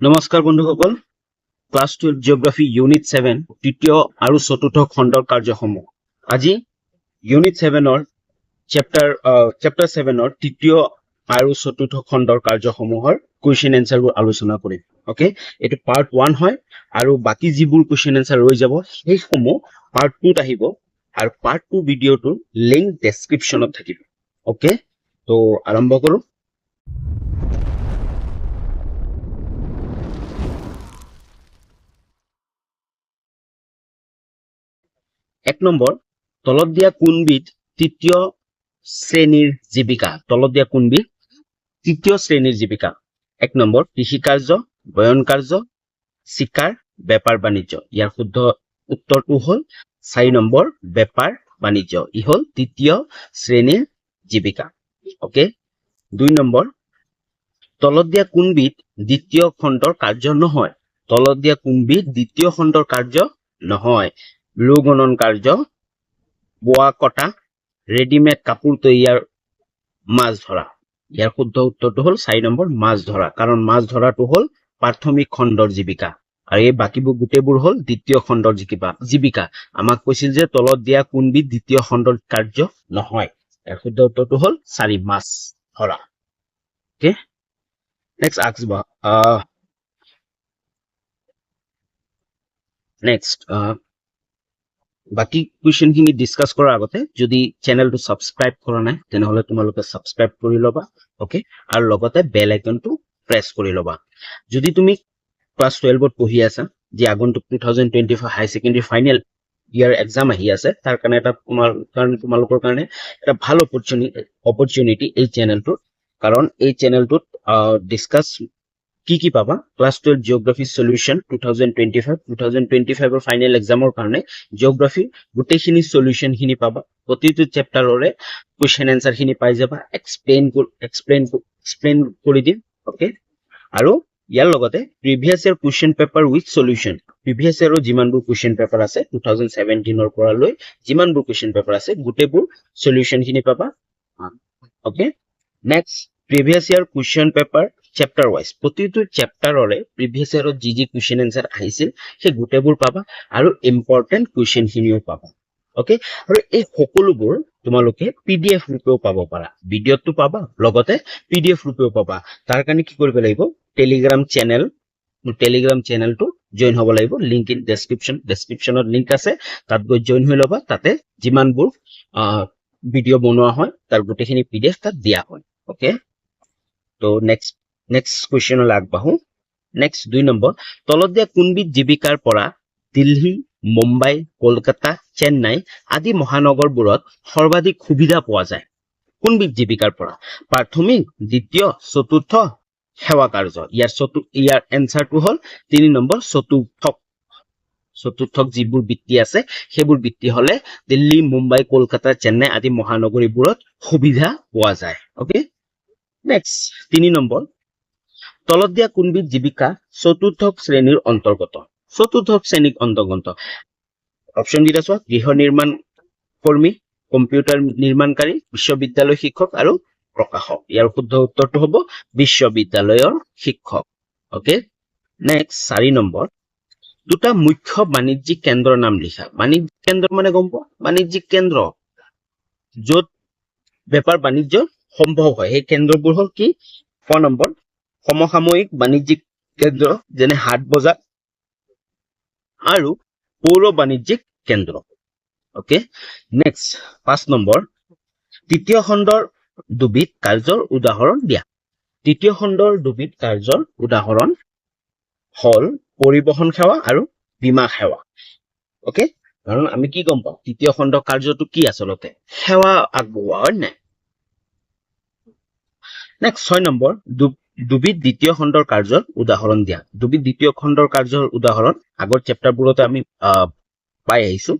নমস্কাৰ বন্ধুসকল, class 12 geography unit 7 তৃতীয় আৰু চতুৰ্থ খণ্ডৰ কাৰ্যসমূহ। আজি ইউনিট 7ৰ চেপ্টাৰ 7ৰ তৃতীয় আৰু চতুৰ্থ খণ্ডৰ কাৰ্যসমূহৰ কুৱেশ্যন এনচাৰবোৰ আলোচনা কৰিম। ওকে, এইটো পাৰ্ট 1 হয় আৰু বাকী যিবোৰ কুৱেশ্যন এনচাৰ ৰৈ যাব সেইসমূহ পাৰ্ট 2ত আহিব আৰু পাৰ্ট 2 ভিডিঅ'টোৰ লিংক ডেছক্ৰিপশ্যনত থাকিব। ওকে, তো আৰম্ভ কৰোঁ। এক নম্বৰ, তলত দিয়া কোনবিধ তৃতীয় শ্ৰেণীৰ জীৱিকা? তলত দিয়া কোনবিধ তৃতীয় শ্ৰেণীৰ জীৱিকা? এক নম্বৰ, কৃষিকাৰ্য, বয়ন কাৰ্য, চিকাৰ, বেপাৰ বাণিজ্য। ইয়াৰ শুদ্ধ উত্তৰটো হ'ল 4 নম্বৰ, বেপাৰ বাণিজ্য। ই হ'ল তৃতীয় শ্ৰেণীৰ জীৱিকা। ওকে, 2 নম্বৰ, তলত দিয়া কোনবিধ দ্বিতীয় খণ্ডৰ কাৰ্য নহয়? তলত দিয়া কোনবিধ দ্বিতীয় খণ্ডৰ কাৰ্য নহয়? লো গণন কাৰ্য, বোৱা কটা, ৰেডিমেড কাপোৰ তৈয়াৰ, মাছ ধৰা। ইয়াৰ শুদ্ধ উত্তৰটো হ'ল 4 নম্বৰ, মাছ ধৰা, কাৰণ মাছ ধৰাটো হ'ল প্ৰাথমিক খণ্ডৰ জীৱিকা আৰু এই বাকীবোৰ গোটেইবোৰ হ'ল দ্বিতীয় খণ্ডৰ জীৱিকা। আমাক কৈছিল যে তলত দিয়া কোনবিধ দ্বিতীয় খণ্ডৰ কাৰ্য নহয়। ইয়াৰ শুদ্ধ উত্তৰটো হ'ল 4, মাছ ধৰা। ওকে, নেক্সট আস্ক বাকি কুৱেশ্যন খিনি ডিছকাছ কৰাৰ আগতে যদি চেনেলটো ছাবস্ক্ৰাইব কৰা নাই তেনেহলে তোমালোকে ছাবস্ক্ৰাইব কৰি ল'বা। ওকে, আৰু লগতে বেল আইকনটো প্ৰেছ কৰি ল'বা। যদি তুমি ক্লাছ 12ত পঢ়ি আছা, যে আগন্তুক 2025 হাই ছেকেণ্ডাৰী ফাইনেল ইয়াৰ এক্সাম আহি আছে, তাৰ কাৰণে তোমালোকৰ কাৰণে এটা ভাল অপৰচুনিটি এই চেনেলটোত, কাৰণ এই চেনেলটোত ডিছকাছ কি পাবা? ক্লাছ 12 জিঅ'গ্ৰাফী সলিউশ্যন 2025 ফাইনেল এক্সামৰ কাৰণে জিঅ'গ্ৰাফী গোটেইখিনি সলিউশ্যন খিনি পাবা। প্ৰতিটো চেপ্টাৰৰে কুৱেশ্যন এনচাৰ খিনি পাই যাবা, এক্সপ্লেইন কৰি দিম। ওকে, আৰু ইয়াৰ লগতে previous year question paper with solution, previous ইয়াৰৰ যিমানবোৰ কুৱেশ্যন পেপাৰ আছে 2017ৰ পৰা লৈ যিমানবোৰ কুৱেশ্যন পেপাৰ আছে গোটেইবোৰ সলিউশ্যন খিনি পাবা। Okay, next, previous year question paper chapter wise, প্ৰতিটো চেপ্টাৰৰে প্ৰিভিয়াছ ইয়াৰত যি কুৱেশ্যন এনচাৰ আহিছিল সেই গোটেইবোৰ পাবা আৰু ইম্পৰ্টেণ্ট কুৱেশ্যন খিনিও পাবা। ওকে, আৰু এই সকলোবোৰ তোমালোকে PDF ৰূপেও পাব পাৰা, ভিডিঅ'টো পাবা লগতে PDF ৰূপেও পাবা। তাৰ কাৰণে কি কৰিব লাগিব? টেলিগ্ৰাম চেনেলটো জইন হ'ব লাগিব। লিংক ইন ডেছক্ৰিপশ্যনত লিংক আছে, তাত গৈ জইন হৈ ল'বা। তাতে যিমানবোৰ ভিডিঅ' বনোৱা হয় তাৰ গোটেইখিনি PDF তাত দিয়া হয়। ওকে, তো নেক্সট কুৱেশ্যনলৈ আগবাঢ়ো। নেক্সট 2 নম্বৰ, তলত দিয়া কোনবিধ জীৱিকাৰ পৰা দিল্লী, মুম্বাই, কলকাতা, চেন্নাই আদি মহানগৰবোৰত সৰ্বাধিক সুবিধা পোৱা যায়? কোনবিধ জীৱিকাৰ পৰা? প্ৰাথমিক, দ্বিতীয়, চতুৰ্থ, সেৱা কাৰ্য। ইয়াৰ এনচাৰটো হ'ল 3 নম্বৰ, চতুৰ্থক যিবোৰ বৃত্তি আছে সেইবোৰ বৃত্তি হলে দিল্লী, মুম্বাই, কলকাতা, চেন্নাই আদি মহানগৰীবোৰত সুবিধা পোৱা যায়। ওকে, নেক্সট 3 নম্বৰ, তলত দিয়া কোনবিধ জীৱিকা চতুৰ্থ শ্ৰেণীৰ অন্তৰ্গত? চতুৰ্থ শ্ৰেণীৰ অন্তৰ্গত অপশ্যন কেইটা চোৱা, গৃহ নিৰ্মাণ কৰ্মী, কম্পিউটাৰ নিৰ্মাণকাৰী, বিশ্ববিদ্যালয় শিক্ষক আৰু প্ৰকাশক। ইয়াৰ শুদ্ধ উত্তৰটো হ'ব বিশ্ববিদ্যালয়ৰ শিক্ষক। ওকে, নেক্সট 4 নম্বৰ, দুটা মুখ্য বাণিজ্যিক কেন্দ্ৰৰ নাম লিখা। বাণিজ্যিক কেন্দ্ৰ মানে গম পোৱা, বাণিজ্যিক কেন্দ্ৰ য'ত বেপাৰ বাণিজ্য সম্ভৱ হয় সেই কেন্দ্ৰবোৰ হ'ল কি? ক নম্বৰ, সমসাময়িক বাণিজ্যিক কেন্দ্ৰ যেনে হাট বজাৰ আৰু পৌৰ বাণিজ্যিক কেন্দ্ৰ। ওকে, নেক্সট 5 নম্বৰ, তৃতীয় খণ্ডৰ দুবিধ কাৰ্যৰ উদাহৰণ দিয়া। তৃতীয় খণ্ডৰ দুবিধ কাৰ্যৰ উদাহৰণ হ'ল পৰিবহন সেৱা আৰু বীমা সেৱা। ওকে, কাৰণ আমি কি গম পাওঁ, তৃতীয় খণ্ডৰ কাৰ্যটো কি? আচলতে সেৱা আগবঢ়োৱা, হয় নাই? নেক্সট 6 নম্বৰ, দুবিধ দ্বিতীয় খণ্ডৰ কাৰ্যৰ উদাহৰণ দিয়া। দুবিধ দ্বিতীয় খণ্ডৰ কাৰ্যৰ উদাহৰণ আগৰ চেপ্টাৰবোৰতে আমি পাই আহিছো।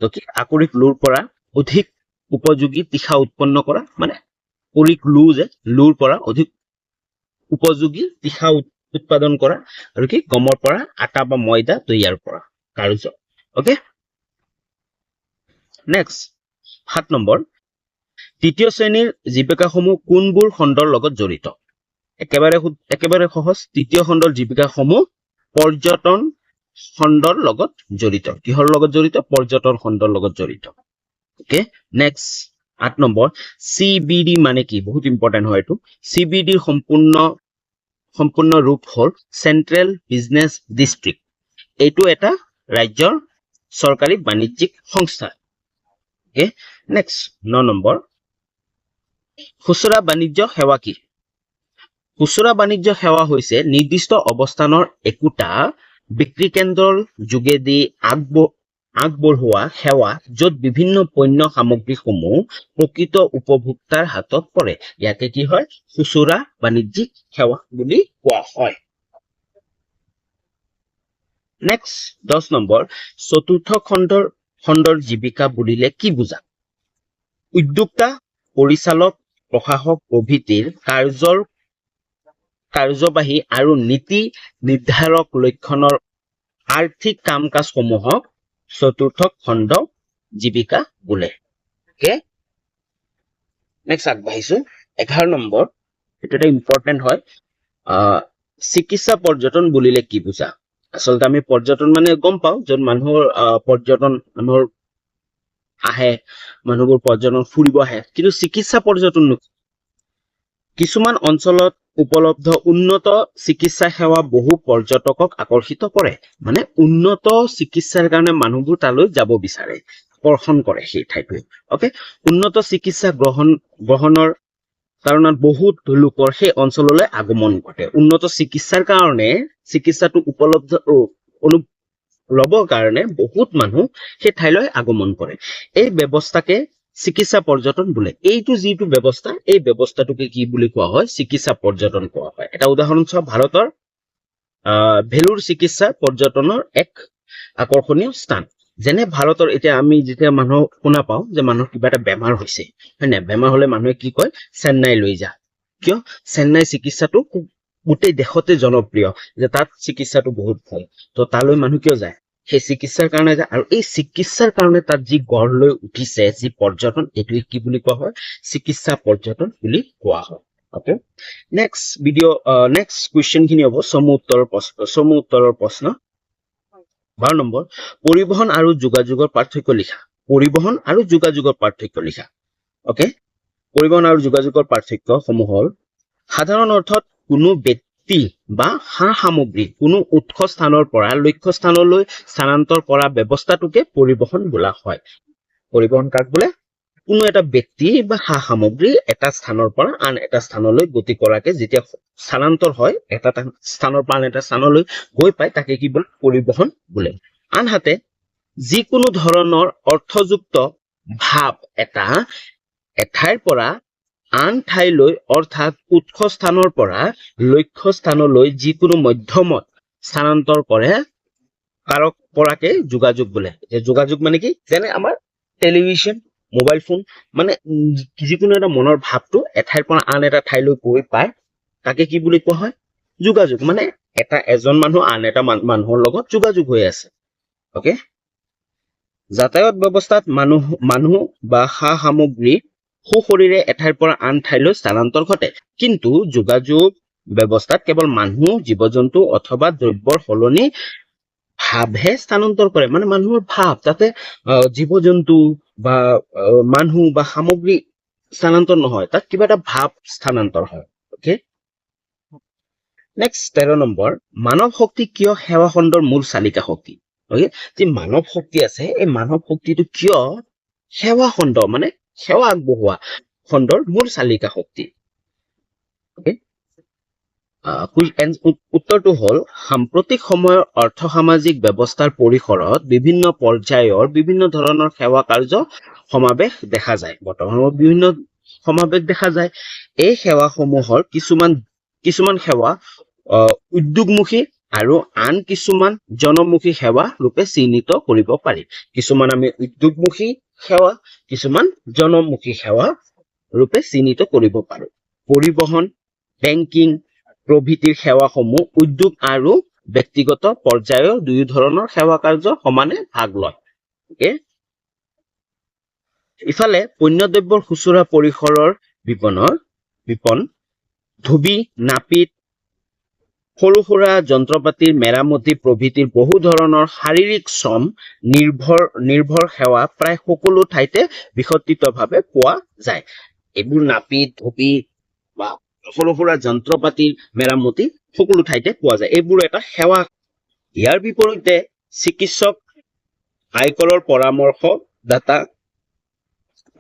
তো কি? আকৰিক লোৰ পৰা অধিক উপযোগী তীখা উৎপন্ন কৰা, মানে আকৰিক লোৰ পৰা অধিক উপযোগী তীখা উৎপাদন কৰা, আৰু কি? গমৰ পৰা আটা বা ময়দা তৈয়াৰ কৰা কাৰ্য। ওকে, নেক্সট 7 নম্বৰ, তৃতীয় শ্ৰেণীৰ জীৱিকাসমূহ কোনবোৰ খণ্ডৰ লগত জড়িত? একেবাৰে সহজ তৃতীয় খণ্ডৰ জীৱিকাসমূহ পৰ্যটন খণ্ডৰ লগত জড়িত কিহৰ লগত জড়িত পৰ্যটন খণ্ডৰ লগত জড়িত ওকে নেক্সট 8 নম্বৰ CBD মানে কি বহুত ইম্পৰ্টেন্ট হয় এইটো CBD ৰ সম্পূৰ্ণ ৰূপ হ'ল চেন্ট্ৰেল বিজনেছ ডিস্ট্ৰিক্ট এইটো এটা ৰাজ্যৰ চৰকাৰী বাণিজ্যিক সংস্থা ওকে নেক্সট 9 নম্বৰ খুচুৰা বাণিজ্য সেৱা কি খুচুৰা বাণিজ্য সেৱা হৈছে নিৰ্দিষ্ট অৱস্থানৰ একোটা বিক্ৰী কেন্দ্ৰৰ যোগেদি আগবঢ়োৱা সেৱা য'ত বিভিন্ন পণ্য সামগ্ৰীসমূহ প্ৰকৃত উপভোক্তাৰ হাতত পৰে ইয়াকে কি হয় খুচুৰা বাণিজ্যিক সেৱা বুলি কোৱা হয় নেক্সট 10 নম্বৰ চতুৰ্থ খণ্ডৰ জীৱিকা বুলিলে কি বুজা উদ্যোক্তা পৰিচালক প্ৰশাসক প্ৰভৃতিৰ কাৰ্যবাহী আৰু নীতি নিৰ্ধাৰক লক্ষণৰ আৰ্থিক কাম কাজসমূহক চতুৰ্থ খণ্ড জীৱিকা বোলে ওকে নেক্সট আগবাঢ়িছো 11 নম্বৰ এটা ইম্পৰ্টেন্ট হয় চিকিৎসা পৰ্যটন বুলিলে কি বুজা আচলতে আমি পৰ্যটন মানে গম পাওঁ য'ত মানুহৰ মানুহৰ আহে মানুহবোৰ পৰ্যটন ফুৰিব আহে কিন্তু চিকিৎসা পৰ্যটন কিছুমান অঞ্চলত উপলব্ধ উন্নত চিকিৎসা সেৱা বহু পৰ্যটকক আকৰ্ষিত কৰে মানে উন্নত চিকিৎসাৰ কাৰণে মানুহবোৰ তালৈ যাব বিচাৰে আকৰ্ষণ কৰে সেই ঠাইটোৱে ওকে উন্নত চিকিৎসা গ্ৰহণৰ কাৰণত বহুত লোকৰ সেই অঞ্চললৈ আগমন ঘটে উন্নত চিকিৎসাৰ কাৰণে চিকিৎসাটো উপলব্ধ ল'বৰ কাৰণে বহুত মানুহ সেই ঠাইলৈ আগমন কৰে এই ব্যৱস্থাকে চিকিৎসা পৰ্যটন বোলে এইটো যিটো ব্যৱস্থা এই ব্যৱস্থাটোকে কি বুলি কোৱা হয় চিকিৎসা পৰ্যটন কোৱা হয় এটা উদাহৰণ চাও ভাৰতৰ ভেলুৰ চিকিৎসা পৰ্যটনৰ এক আকৰ্ষণীয় স্থান যেনে ভাৰতৰ এতিয়া আমি যেতিয়া মানুহ শুনা পাওঁ যে মানুহ কিবা এটা বেমাৰ হৈছে হয় না বেমাৰ হলে মানুহে কি কয় চেন্নাই লৈ যা কিয় চেন্নাই চিকিৎসাটো গোটেই দেশতে জনপ্ৰিয় যে তাত চিকিৎসাটো বহুত ভাল তো তালৈ মানুহ কিয় যায় সেই চিকিৎসাৰ কাৰণে যায় আৰু এই চিকিৎসাৰ কাৰণে তাত যি গঢ় লৈ উঠিছে যি পৰ্যটন এইটোৱে কি বুলি কোৱা হয় চিকিৎসা পৰ্যটন বুলি কোৱা হয় ওকে নেক্সট কুৱেশ্যন খিনি হ'ব চমু উত্তৰৰ প্ৰশ্ন 12 নম্বৰ পৰিবহন আৰু যোগাযোগৰ পাৰ্থক্য লিখা ওকে পৰিবহন আৰু যোগাযোগৰ পাৰ্থক্য সমূহ হ'ল সাধাৰণ অৰ্থত কোনো ব্যক্তি বা সামগ্ৰী কোনো উৎস স্থানৰ পৰা লক্ষ্য স্থানলৈ স্থানান্তৰ কৰা ব্যৱস্থাটোকে পৰিবহন বোলা হয় পৰিবহন কাক বোলে কোনো এটা ব্যক্তি বা সামগ্ৰী এটা স্থানৰ পৰা আন এটা স্থানলৈ গতি কৰাকে যেতিয়া স্থানান্তৰ হয় এটা স্থানৰ পৰা আন এটা স্থানলৈ গৈ পায় তাকে কি বোলে পৰিবহন বোলে আনহাতে যিকোনো ধৰণৰ অৰ্থযুক্ত ভাৱ এটা এঠাইৰ পৰা আন ঠাইলৈ অৰ্থাৎ উৎস স্থানৰ পৰা লক্ষ্য স্থানলৈ যিকোনো মাধ্যমত স্থানান্তৰ কৰে কাৰক পৰাকে যোগাযোগ বোলে যোগাযোগ মানে কি যেনে আমাৰ টেলিভিছন মোবাইল ফোন মানে যিকোনো এটা মনৰ ভাৱটো এঠাইৰ পৰা আন এটা ঠাইলৈ গৈ পায় তাকে কি বুলি কোৱা হয় যোগাযোগ মানে এজন মানুহ আন এটা মানুহৰ লগত যোগাযোগ হৈ আছে ওকে যাতায়াত ব্যৱস্থাত মানুহ বা সামগ্ৰী সুশৰীৰে এঠাইৰ পৰা আন ঠাইলৈ স্থানান্তৰ ঘটে কিন্তু যোগাযোগ ব্যৱস্থাত কেৱল মানুহ জীৱ-জন্তু অথবা দ্ৰব্যৰ সলনি ভাৱহে স্থানান্তৰ কৰে মানে মানুহৰ ভাৱ তাতে জীৱ-জন্তু বা মানুহ বা সামগ্ৰী স্থানান্তৰ নহয় তাত কিবা এটা ভাৱ স্থানান্তৰ হয় ওকে নেক্সট 13 নম্বৰ মানৱ শক্তি কিয় সেৱা খণ্ডৰ মূল চালিকা শক্তি ওকে যে মানৱ শক্তি আছে এই মানৱ শক্তিটো কিয় সেৱা খণ্ড মানে সেৱা আগবঢ়োৱা খণ্ডৰ মূল চালিকা শক্তি ওকে উত্তৰটো হ'ল সাম্প্ৰতিক সময়ৰ অৰ্থ সামাজিক ব্যৱস্থাৰ পৰিসৰত বিভিন্ন পৰ্যায়ৰ বিভিন্ন ধৰণৰ সেৱা কাৰ্য সমাৱেশ দেখা যায় বৰ্তমানত বিভিন্ন সমাৱেশ দেখা যায় এই সেৱাসমূহৰ কিছুমান সেৱা উদ্যোগমুখী আৰু আন কিছুমান জনমুখী সেৱা ৰূপে চিহ্নিত কৰিব পাৰি কিছুমান আমি উদ্যোগমুখী সেৱা কিছুমান জনমুখী সেৱা ৰূপে চিহ্নিত কৰিব পাৰো পৰিবহন বেংকিং প্ৰভৃতিৰ সেৱাসমূহ উদ্যোগ আৰু ব্যক্তিগত পৰ্যায়ৰ দুই ধৰণৰ সেৱা কাৰ্য সমানে ভাগ লয় ওকে ইফালে পণ্য দ্ৰব্যৰ খুচুৰা পৰিসৰৰ বিপণ ধুবি, নাপিত, সৰু সুৰা যন্ত্ৰপাতিৰ মেৰামতি প্ৰভৃতিৰ বহু ধৰণৰ শাৰীৰিক শ্ৰম নিৰ্ভৰ সেৱা প্ৰায় সকলো ঠাইতে বিসৰ্জিতভাৱে পোৱা যায়। এইবোৰ নাপিত, ধুবি বা সৰু সুৰা যন্ত্ৰপাতিৰ মেৰামতি সকলো ঠাইতে পোৱা যায়। এইবোৰ এটা সেৱা। ইয়াৰ বিপৰীতে চিকিৎসক, আয়কৰৰ পৰামৰ্শদাতা,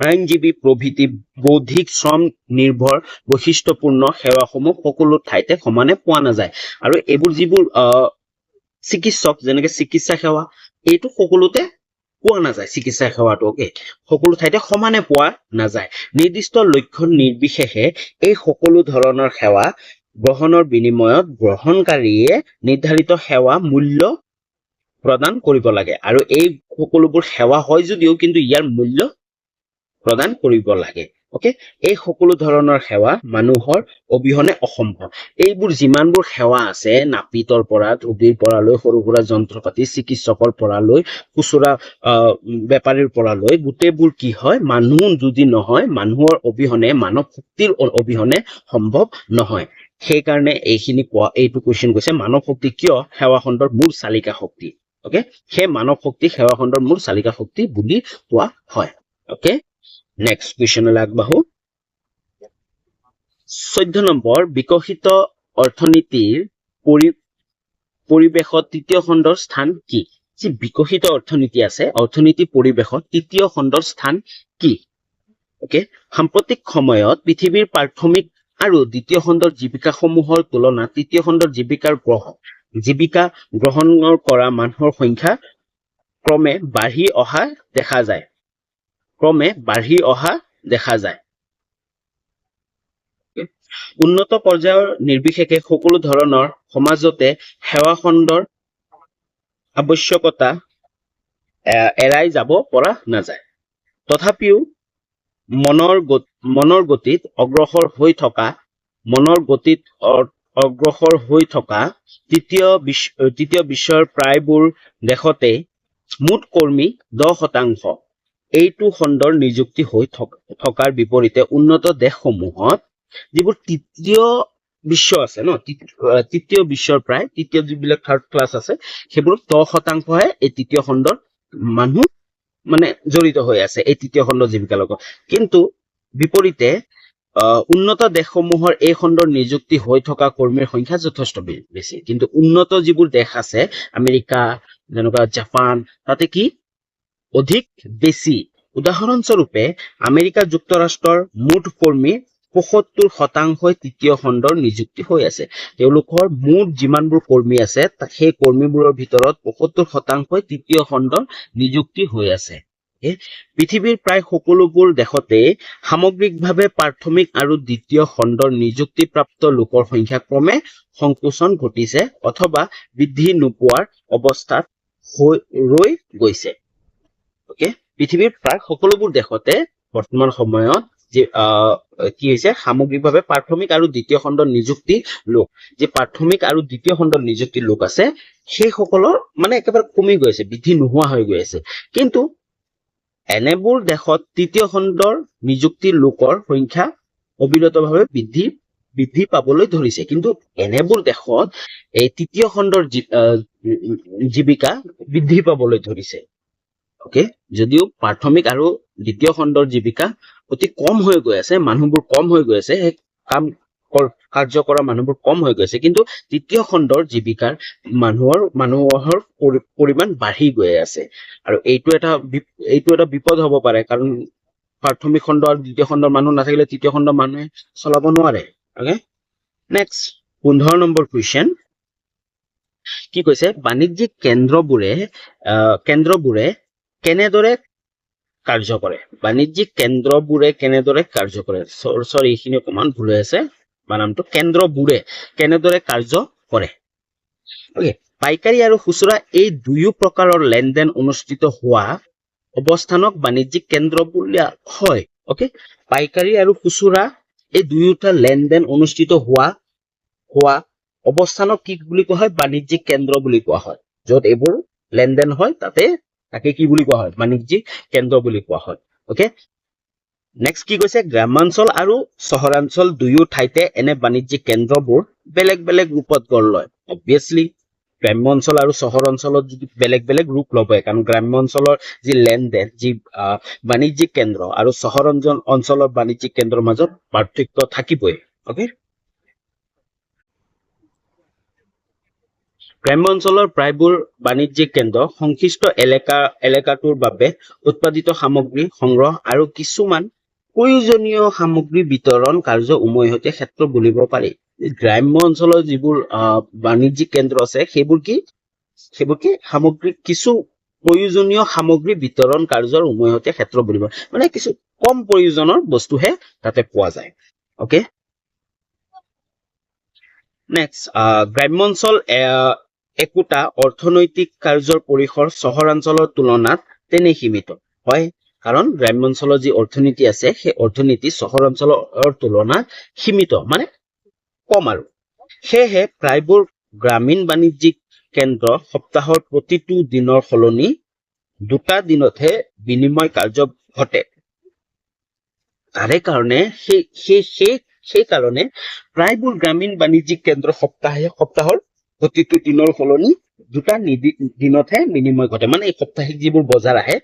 আইনজীৱী প্ৰভৃতি বৌদ্ধিক শ্ৰম নিৰ্ভৰ বৈশিষ্ট্যপূৰ্ণ সেৱাসমূহ সকলো ঠাইতে সমানে পোৱা নাযায়। আৰু এইবোৰ যিবোৰ চিকিৎসক, যেনেকে চিকিৎসা সেৱা, এইটো সকলোতে পোৱা নাযায়। চিকিৎসা সেৱাটো সকলো ঠাইতে সমানে পোৱা নাযায়। নিৰ্দিষ্ট লক্ষণ নিৰ্বিশেষে এই সকলো ধৰণৰ সেৱা গ্ৰহণৰ বিনিময়ত গ্ৰহণকাৰীয়ে নিৰ্ধাৰিত সেৱা মূল্য প্ৰদান কৰিব লাগে। আৰু এই সকলোবোৰ সেৱা হয় যদিও কিন্তু ইয়াৰ মূল্য প্ৰদান কৰিব লাগে। এই সকলো ধৰণৰ সেৱা মানুহৰ অবিহনে অসম্ভৱ। এইবোৰ যিমানবোৰ সেৱা আছে, নাপিতৰ পৰা, ধুবিৰ পৰা লৈ, সৰু সুৰা যন্ত্ৰপাতি, চিকিৎসকৰ পৰা লৈ, খুচুৰা বেপাৰীৰ পৰা লৈ, গোটেইবোৰ কি হয়, মানুহ যদি নহয়, মানুহৰ অবিহনে, মানৱ শক্তিৰ অবিহনে সম্ভৱ নহয়। সেইকাৰণে এইখিনি কোৱা, এইটো কুৱেশ্যন কৈছে, মানৱ শক্তি কিয় সেৱা খণ্ডৰ মূল চালিকা শক্তি। সেই মানৱ শক্তি সেৱা খণ্ডৰ মূল চালিকা শক্তি বুলি কোৱা হয়। নেক্সট কুৱেশ্যনলৈ আগবাঢ়ো। 14 নম্বৰ, বিকশিত অৰ্থনীতিৰ পৰিৱেশত তৃতীয় খণ্ডৰ স্থান কি? যি বিকশিত অৰ্থনীতি আছে, অৰ্থনীতি পৰিৱেশত তৃতীয় খণ্ডৰ স্থান কি? সাম্প্ৰতিক সময়ত পৃথিৱীৰ প্ৰাথমিক আৰু দ্বিতীয় খণ্ডৰ জীৱিকাসমূহৰ তুলনাত তৃতীয় খণ্ডৰ জীৱিকা গ্ৰহণ কৰা মানুহৰ সংখ্যা ক্ৰমে বাঢ়ি অহা দেখা যায়। উন্নত পৰ্যায়ৰ নিৰ্বিশেষে সকলো ধৰণৰ সমাজতে সেৱা খণ্ডৰ আৱশ্যকতা এৰাই যাব পৰা নাযায়। তথাপিও মনৰ গতিত অগ্ৰসৰ হৈ থকা তৃতীয় বিশ্বৰ প্ৰায়বোৰ দেশতে মুঠ কৰ্মী 10% এইটো খণ্ডৰ নিযুক্তি হৈ থকাৰ বিপৰীতে উন্নত দেশসমূহত যিবোৰ তৃতীয় বিশ্ব আছে ন, তৃতীয় বিশ্বৰ প্ৰায় তৃতীয় যিবিলাক থাৰ্ড ক্লাছ আছে, সেইবোৰ 10%হে এই তৃতীয় খণ্ডৰ মানুহ মানে জড়িত হৈ আছে এই তৃতীয় খণ্ডৰ জীৱিকাৰ লগত। কিন্তু বিপৰীতে উন্নত দেশসমূহৰ এই খণ্ডৰ নিযুক্তি হৈ থকা কৰ্মীৰ সংখ্যা যথেষ্ট বেছি। কিন্তু উন্নত যিবোৰ দেশ আছে, আমেৰিকা, যেনেকুৱা জাপান, তাতে কি অধিক বেছি। উদাহৰণস্বৰূপে আমেৰিকা যুক্তৰাষ্ট্ৰৰ মুঠ কৰ্মীৰ 75% তৃতীয় খণ্ডৰ নিযুক্তি হৈ আছে। তেওঁলোকৰ মুঠ যিমানবোৰ কৰ্মী আছে, সেই কৰ্মীবোৰৰ ভিতৰত 75% তৃতীয় খণ্ডৰ নিযুক্তি হৈ আছে। পৃথিৱীৰ প্ৰায় সকলোবোৰ দেশতে সামগ্ৰিকভাৱে প্ৰাথমিক আৰু দ্বিতীয় খণ্ডৰ নিযুক্তিপ্ৰাপ্ত লোকৰ সংখ্যা ক্ৰমে সংকোচন ঘটিছে অথবা বৃদ্ধি নোপোৱাৰ অৱস্থাত ৰৈ গৈছে। পৃথিৱীৰ প্ৰায় সকলোবোৰ দেশতে বৰ্তমান সময়ত কি হৈছে, সামগ্ৰিকভাৱে প্ৰাথমিক আৰু দ্বিতীয় খণ্ডৰ নিযুক্তি লোক, যে প্ৰাথমিক আৰু দ্বিতীয় খণ্ডৰ নিযুক্তি লোক আছে, সেইসকলৰ মানে একেবাৰে কমি গৈ আছে, বৃদ্ধি নোহোৱা হৈ গৈ আছে। কিন্তু এনেবোৰ দেশত তৃতীয় খণ্ডৰ নিযুক্তি লোকৰ সংখ্যা অবিৰতভাৱে বৃদ্ধি পাবলৈ ধৰিছে। কিন্তু এনেবোৰ দেশত এই তৃতীয় খণ্ডৰ জীৱিকা বৃদ্ধি পাবলৈ ধৰিছে। যদিও প্ৰাথমিক আৰু দ্বিতীয় খণ্ডৰ জীৱিকা অতি কম হৈ গৈ আছে, মানুহবোৰ কম হৈ গৈ আছে, সেই কাৰ্য কৰা মানুহবোৰ কম হৈ গৈছে, কিন্তু তৃতীয় খণ্ডৰ জীৱিকাৰ মানুহৰ পৰিমাণ বাঢ়ি গৈ আছে। আৰু এইটো এটা বিপদ হ'ব পাৰে, কাৰণ প্ৰাথমিক খণ্ড আৰু দ্বিতীয় খণ্ডৰ মানুহ নাথাকিলে তৃতীয় খণ্ডৰ মানুহে চলাব নোৱাৰে। নেক্সট 15 নম্বৰ কুৱেশ্যন কি কৈছে, বাণিজ্যিক কেন্দ্ৰবোৰে কেনেদৰে কাৰ্য কৰে? বাণিজ্যিক কেন্দ্ৰবোৰে কেনেদৰে কাৰ্য কৰে? চৰি, এইখিনি অকমান ভুল হৈ আছে বানানটো। কেন্দ্ৰবোৰে কেনেদৰে কাৰ্য কৰে? পাইকাৰী আৰু খুচুৰা এই দুয়ো প্ৰকাৰৰ লেনদেন অনুষ্ঠিত হোৱা অৱস্থানক বাণিজ্যিক কেন্দ্ৰ বোলা হয়। পাইকাৰী আৰু খুচুৰা এই দুয়োটা লেনদেন অনুষ্ঠিত হোৱা অৱস্থানক কি বুলি কোৱা হয়? বাণিজ্যিক কেন্দ্ৰ বুলি কোৱা হয়। য'ত এইবোৰ লেনদেন হয় তাকে কি বুলি কোৱা হয়? বাণিজ্যিক কেন্দ্ৰ বুলি কোৱা হয়। নেক্সট কি কৈছে গ্ৰামাঞ্চল আৰু চহৰাঞ্চল দুয়ো ঠাইতে এনে বাণিজ্যিক কেন্দ্ৰবোৰ বেলেগ বেলেগ ৰূপত গঢ় লয় অবভিয়াছলি গ্ৰাম্য অঞ্চল আৰু চহৰ অঞ্চলত যদি বেলেগ বেলেগ ৰূপ ল'বই কাৰণ গ্ৰাম্য অঞ্চলৰ যি লেনদেন যি বাণিজ্যিক কেন্দ্ৰ আৰু চহৰ অঞ্চলৰ বাণিজ্যিক কেন্দ্ৰৰ মাজত পাৰ্থক্য থাকিবই অকে গ্ৰাম্য অঞ্চলৰ প্ৰায়বোৰ বাণিজ্যিক কেন্দ্ৰ সংশ্লিষ্ট এলেকাটোৰ বাবে উৎপাদিত সামগ্ৰী সংগ্ৰহ আৰু কিছুমান প্ৰয়োজনীয় সামগ্ৰী বিতৰণ কাৰ্য উমৈহতীয়া ক্ষেত্ৰ বুলিব পাৰি গ্ৰাম্য অঞ্চলৰ যিবোৰ বাণিজ্যিক কেন্দ্ৰ আছে সেইবোৰ কি সামগ্ৰী কিছু প্ৰয়োজনীয় সামগ্ৰী বিতৰণ কাৰ্যৰ উমৈহতীয়া ক্ষেত্ৰ বুলিব মানে কিছু কম প্ৰয়োজনৰ বস্তুহে তাতে পোৱা যায় অকে নেক্সট গ্ৰাম্য অঞ্চল একোটা অৰ্থনৈতিক কাৰ্যৰ পৰিসৰ চহৰাঞ্চলৰ তুলনাত তেনে সীমিত হয় কাৰণ গ্ৰাম্য অঞ্চলৰ যি অৰ্থনীতি আছে সেই অৰ্থনীতি চহৰ অঞ্চলৰ তুলনাত সীমিত মানে কম আৰু সেয়েহে প্ৰায়বোৰ গ্ৰামীণ বাণিজ্যিক কেন্দ্ৰ সপ্তাহৰ প্ৰতিটো দিনৰ সলনি দুটা দিনতহে বিনিময় কাৰ্য ঘটে তাৰে কাৰণে সেই কাৰণে প্ৰায়বোৰ গ্ৰামীণ বাণিজ্যিক কেন্দ্ৰ সপ্তাহৰ প্ৰতিটো দিনৰ সলনি দুটা দিনতহে বিনিময় ঘটে মানে এই সাপ্তাহিক যিবোৰ বজাৰ আহে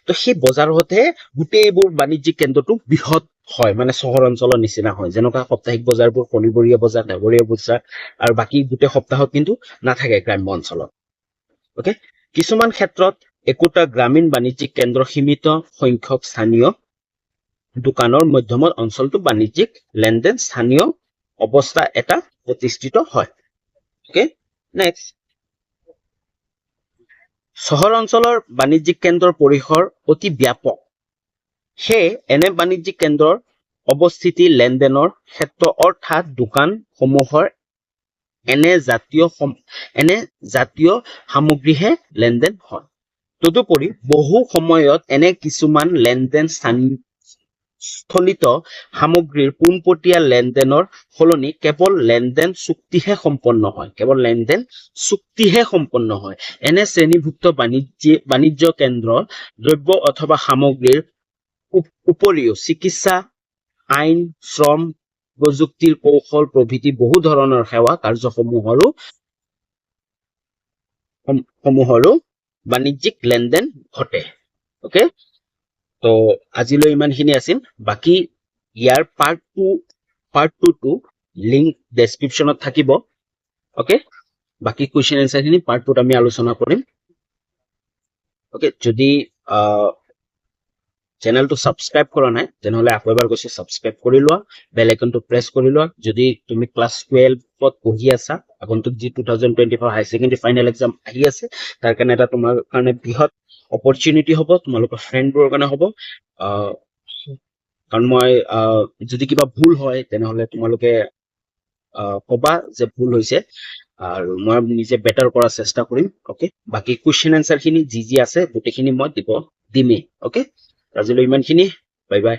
তো সেই বজাৰতহে গোটেইবোৰ বাণিজ্যিক কেন্দ্ৰটো বৃহৎ হয় মানে চহৰ অঞ্চলৰ নিচিনা হয় যেনেকুৱা সাপ্তাহিক বজাৰবোৰ শনিবৰীয়া বজাৰ দেওবৰীয়া বজাৰ আৰু বাকী গোটেই সপ্তাহত কিন্তু নাথাকে গ্ৰাম্য অঞ্চলত ওকে কিছুমান ক্ষেত্ৰত একোটা গ্ৰামীণ বাণিজ্যিক কেন্দ্ৰ সীমিত সংখ্যক স্থানীয় দোকানৰ মধ্যমত অঞ্চলটো বাণিজ্যিক লেনদেন স্থানীয় অৱস্থা এটা প্ৰতিষ্ঠিত হয় ওকে নেক্সট চহৰ অঞ্চলৰ বাণিজ্যিক কেন্দ্ৰৰ পৰিসৰ অতি ব্যাপক সেয়ে এনে বাণিজ্যিক কেন্দ্ৰৰ অৱস্থিতি লেনদেনৰ ক্ষেত্ৰ অৰ্থাৎ দোকানসমূহৰ এনে জাতীয় সামগ্ৰীহে লেনদেন হয় তদুপৰি বহু সময়ত এনে কিছুমান লেনদেন স্থলিত সামগ্ৰীৰ পোনপটীয়া লেনদেনৰ সলনি কেৱল লেনদেন চুক্তিহে সম্পন্ন হয় এনে শ্ৰেণীভুক্ত বাণিজ্য কেন্দ্ৰ দ্ৰব্য অথবা সামগ্ৰীৰ উপৰিও চিকিৎসা আইন শ্ৰম প্ৰযুক্তিৰ কৌশল প্ৰভৃতি বহু ধৰণৰ সেৱা কাৰ্যসমূহৰো বাণিজ্যিক লেনদেন ঘটে ওকে তো আজিলৈ ইমানখিনি আছিল বাকি ইয়াৰ পাৰ্ট 2 লিংক ডেসক্ৰিপচনত থাকিব ওকে বাকি কোৱেশ্চন এনসাৰ খিনি পাৰ্ট 2 আমি আলোচনা কৰিম ওকে যদি চেনেলটো সাবস্ক্ৰাইব কৰা নাই তেনেহলে আকৌ এবাৰ কৈছো সাবস্ক্ৰাইব কৰি লোৱা বেল আইকনটো প্ৰেছ কৰি লোৱা যদি তুমি ক্লাছ 12 ত পঢ়ি আছা আগন্তুক যি 2024 হাই সেকেন্ডাৰী ফাইনেল এক্সাম আহি আছে তাৰ কাৰণে এটা তোমাৰ কাৰণে বৃহৎ অপৰচুনিটি হ'ব তোমালোকৰ ফ্ৰেণ্ডবোৰৰ কাৰণে হ'ব কাৰণ মই যদি কিবা ভুল হয় তেনেহলে তোমালোকে কবা যে ভুল হৈছে আৰু মই নিজে বেটাৰ কৰাৰ চেষ্টা কৰিম ওকে বাকি কোৱেশ্চন এনসাৰ খিনি যি আছে গোটেইখিনি মই দিমেই ওকে আজিলৈ ইমানখিনি বাই বাই